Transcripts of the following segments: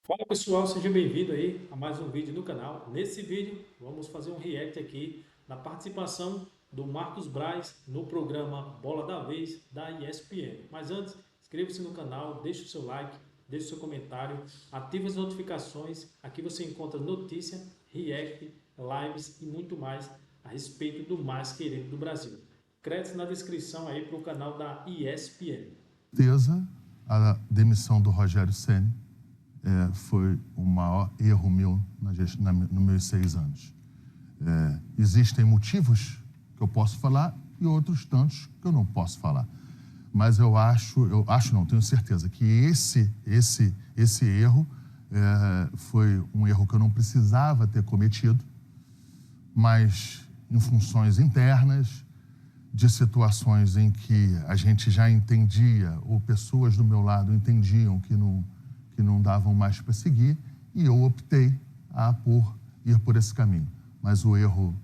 Fala pessoal, seja bem-vindo aí a mais um vídeo no canal. Nesse vídeo vamos fazer um react aqui na participação do Marcos Braz no programa Bola da Vez da ESPN. Mas antes, inscreva-se no canal, deixe o seu like, deixe o seu comentário, ative as notificações. Aqui você encontra notícia, react, lives e muito mais a respeito do mais querido do Brasil. Créditos na descrição aí para o canal da ESPN. Certeza, a demissão do Rogério Ceni foi o maior erro meu nos meus 6 anos. Existem motivos que eu posso falar e outros tantos que eu não posso falar. Mas eu não, tenho certeza que esse erro foi um erro que eu não precisava ter cometido, mas em funções internas, de situações em que a gente já entendia, ou pessoas do meu lado entendiam que não davam mais para seguir, e eu optei por ir por esse caminho. Mas o erro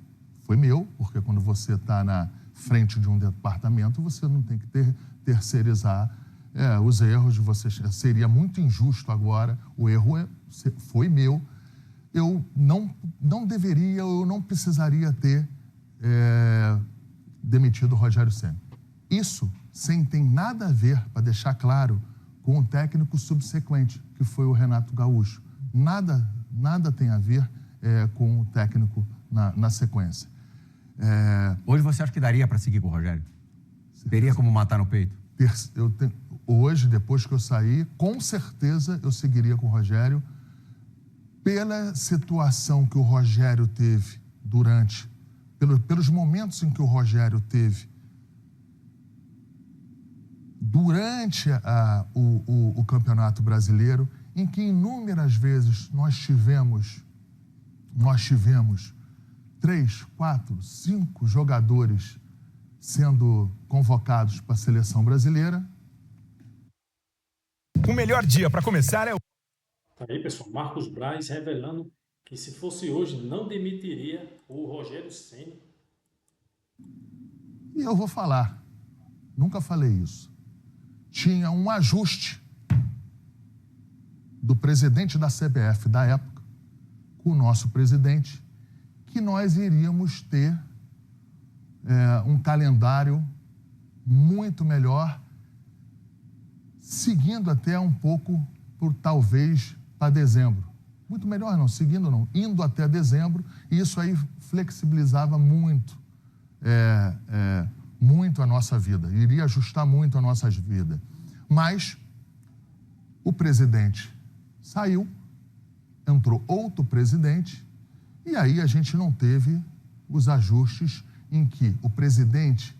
foi meu, porque quando você está na frente de um departamento, você não tem que terceirizar os erros de você. Seria muito injusto agora, o erro foi meu. Eu não deveria, eu não precisaria ter demitido o Rogério Ceni. Isso tem nada a ver, para deixar claro, com o técnico subsequente, que foi o Renato Gaúcho. Nada tem a ver com o técnico na sequência. Hoje você acha que daria para seguir com o Rogério? Teria como matar no peito? Hoje, depois que eu saí, com certeza eu seguiria com o Rogério, pela situação que o Rogério teve pelos momentos em que o Rogério teve durante o Campeonato Brasileiro, em que inúmeras vezes nós tivemos 3, 4, 5 jogadores sendo convocados para a seleção brasileira. O melhor dia para começar é o... Tá aí, pessoal, Marcos Braz revelando que se fosse hoje não demitiria o Rogério Ceni. E eu vou falar, nunca falei isso. Tinha um ajuste do presidente da CBF da época com o nosso presidente, que nós iríamos ter um calendário muito melhor, seguindo até um pouco talvez para dezembro. Muito melhor não, seguindo não, indo até dezembro, e isso aí flexibilizava muito a nossa vida, iria ajustar muito a nossa vida. Mas o presidente saiu, entrou outro presidente, e aí a gente não teve os ajustes em que o presidente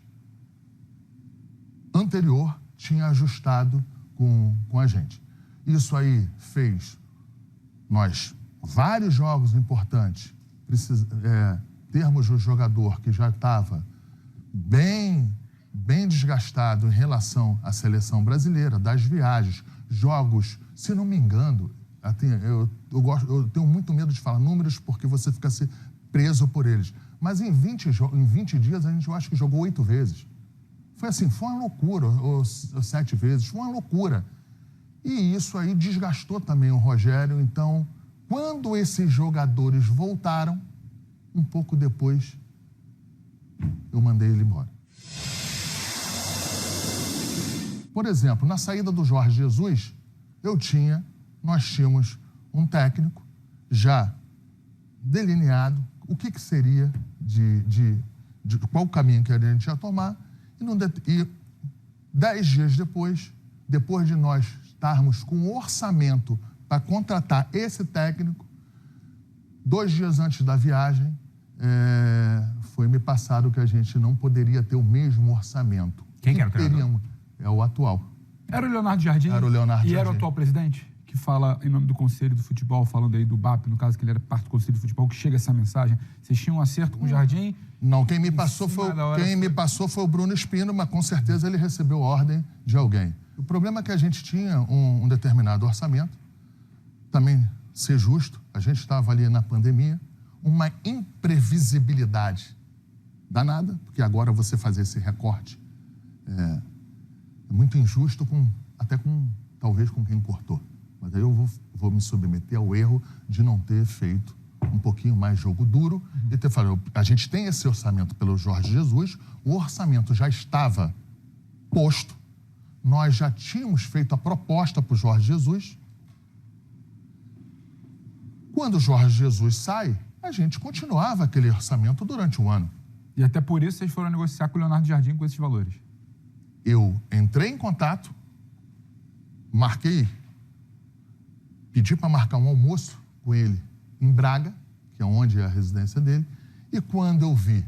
anterior tinha ajustado com a gente. Isso aí fez nós, vários jogos importantes, termos o jogador que já estava bem desgastado em relação à seleção brasileira, das viagens, jogos, se não me engano, eu tenho muito medo de falar números porque você fica preso por eles, mas em 20 dias a gente, eu acho que jogou 8 vezes. Foi assim, foi uma loucura, ou 7 vezes, foi uma loucura. E isso aí desgastou também o Rogério. Então, quando esses jogadores voltaram, um pouco depois, eu mandei ele embora. Por exemplo, na saída do Jorge Jesus, nós tínhamos um técnico já delineado o que seria de qual caminho que a gente ia tomar, e 10 dias depois de nós estarmos com um orçamento para contratar esse técnico, 2 dias antes da viagem, foi me passado que a gente não poderia ter o mesmo orçamento. Quem que era o treinador? É o atual. Era o Leonardo Jardim? Era o Leonardo Jardim. E era o atual presidente? Que fala em nome do Conselho do Futebol, falando aí do BAP, no caso que ele era parte do Conselho do Futebol, que chega essa mensagem. Vocês tinham um acerto com o Jardim? Não, quem me passou foi o Bruno Espino, mas com certeza ele recebeu ordem de alguém. O problema é que a gente tinha um determinado orçamento, também ser justo, a gente estava ali na pandemia, uma imprevisibilidade danada, porque agora você fazer esse recorte é muito injusto, talvez com quem cortou. Mas aí eu vou vou me submeter ao erro de não ter feito um pouquinho mais jogo duro e ter falado, a gente tem esse orçamento pelo Jorge Jesus, o orçamento já estava posto, nós já tínhamos feito a proposta para o Jorge Jesus. Quando o Jorge Jesus sai, a gente continuava aquele orçamento durante um ano. E até por isso vocês foram negociar com o Leonardo Jardim com esses valores. Eu entrei em contato, pedi para marcar um almoço com ele em Braga, que é onde é a residência dele, e quando eu vi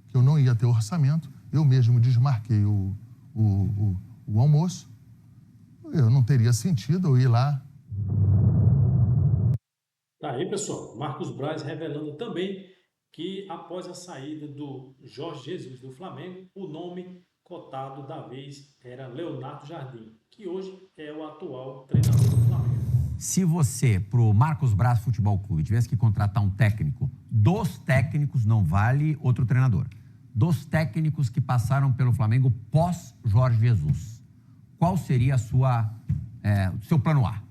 que eu não ia ter orçamento, eu mesmo desmarquei o almoço. Eu não teria sentido eu ir lá. Tá aí, pessoal, Marcos Braz revelando também que após a saída do Jorge Jesus do Flamengo, o nome cotado da vez era Leonardo Jardim, que hoje é o atual treinador do Flamengo. Se você, pro Marcos Braz Futebol Clube, tivesse que contratar um técnico, dos técnicos, não vale outro treinador, dos técnicos que passaram pelo Flamengo pós Jorge Jesus, qual seria o seu plano A?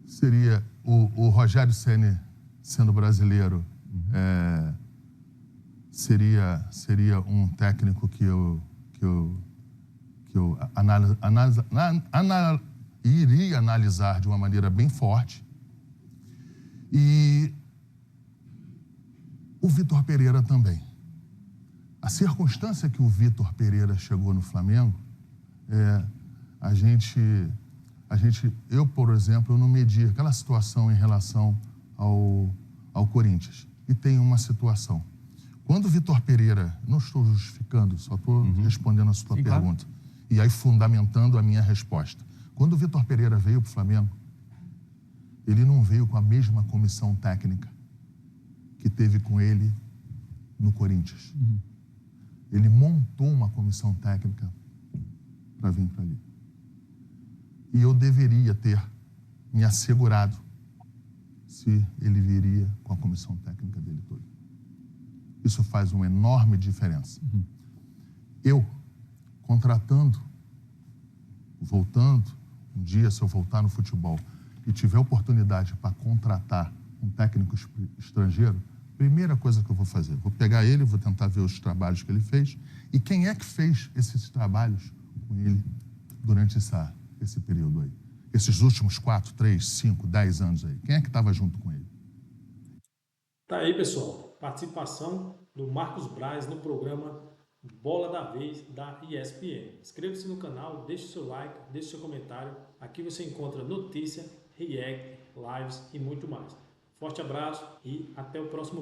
Seria o Rogério Ceni sendo brasileiro, seria um técnico que eu iria analisar de uma maneira bem forte. E o Vitor Pereira também. A circunstância que o Vitor Pereira chegou no Flamengo, eu, por exemplo, eu não medi aquela situação em relação ao Corinthians. E tem uma situação. Quando o Vitor Pereira, não estou justificando, só estou respondendo a sua pergunta, claro. E aí fundamentando a minha resposta. Quando o Vitor Pereira veio para o Flamengo, ele não veio com a mesma comissão técnica que teve com ele no Corinthians. Ele montou uma comissão técnica para vir para ali. E eu deveria ter me assegurado se ele viria com a comissão técnica dele toda. Isso faz uma enorme diferença. Eu, contratando, voltando, um dia, se eu voltar no futebol e tiver oportunidade para contratar um técnico estrangeiro, primeira coisa que eu vou fazer, vou pegar ele, vou tentar ver os trabalhos que ele fez e quem é que fez esses trabalhos com ele durante esse período aí. Esses últimos 4, 3, 5, 10 anos aí. Quem é que estava junto com ele? Tá aí, pessoal. Participação do Marcos Braz no programa Bola da Vez da ESPN. Inscreva-se no canal, deixe seu like, deixe seu comentário. Aqui você encontra notícia, react, lives e muito mais. Forte abraço e até o próximo vídeo.